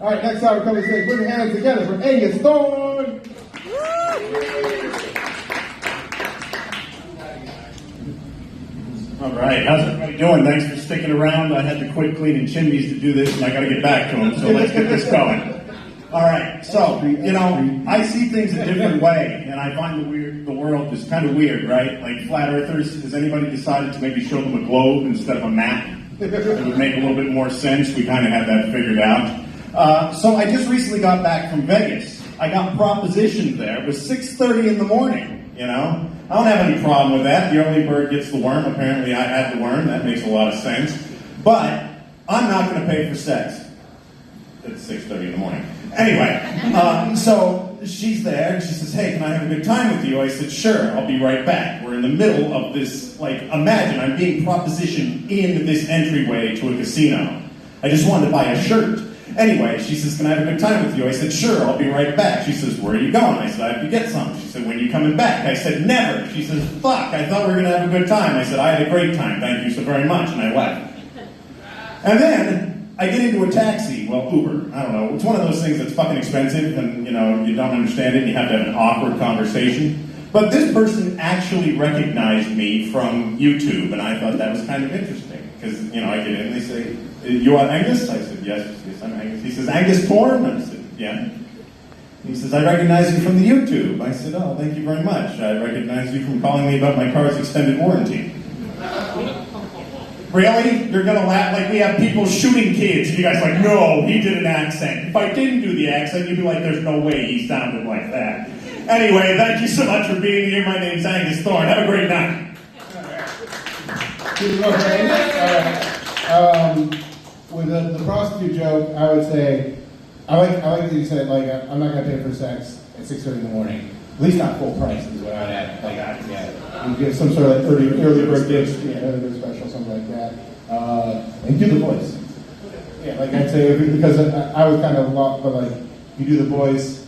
All right, next time we're coming to say, put your hands together for Angus Thorn. All right, how's everybody doing? Thanks for sticking around. I had to quit cleaning chimneys to do this, and I got to get back to them, so let's get this going. All right, so, I see things a different way, and I find the world is kind of weird, right? Like flat earthers, has anybody decided to maybe show them a globe instead of a map? It would make a little bit more sense. We kind of had that figured out. So I just recently got back from Vegas. I got propositioned there. It was 6:30 in the morning, I don't have any problem with that. The early bird gets the worm. Apparently I had the worm. That makes a lot of sense. But I'm not going to pay for sex. It's 6:30 in the morning. Anyway, so she's there, and she says, hey, can I have a good time with you? I said, sure, I'll be right back. We're in the middle of this, imagine I'm being propositioned in this entryway to a casino. I just wanted to buy a shirt. Anyway, she says, can I have a good time with you? I said, sure, I'll be right back. She says, where are you going? I said, I have to get some. She said, when are you coming back? I said, never. She says, fuck, I thought we were going to have a good time. I said, I had a great time, thank you so very much, and I left. And then I get into a taxi, Uber, I don't know. It's one of those things that's fucking expensive and, you don't understand it and you have to have an awkward conversation. But this person actually recognized me from YouTube and I thought that was kind of interesting. Because, I get in and they say, you are Angus? I said, yes, I'm Angus. He says, Angus Thorn? I said, yeah. He says, I recognize you from the YouTube. I said, oh, thank you very much. I recognize you from calling me about my car's extended warranty. Really? You're gonna laugh like we have people shooting kids, and you guys are like, no, he did an accent. If I didn't do the accent, you'd be like, there's no way he sounded like that. Anyway, thank you so much for being here. My name's Angus Thorn. Have a great night. With the prostitute joke, I would say, I like that you said, I'm not going to pay for sex at 6:30 in the morning. At least not full price is what I'd add. You give some sort of early bird gift, early bird special, something like that. And do the voice. Yeah, I'd say, because I was kind of lost, but you do the voice,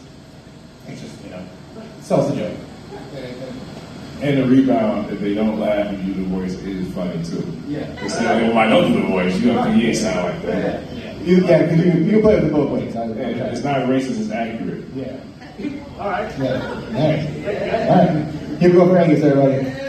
it's just, sells the joke. And the rebound, if they don't laugh and you do the voice, it is funny too. Yeah. Instead of, I don't do the voice, you don't think you ain't sound like that. Because you can play it both ways. It's not racist, it's accurate. Yeah. All right. Yeah. All right. Here we go for Angus, everybody.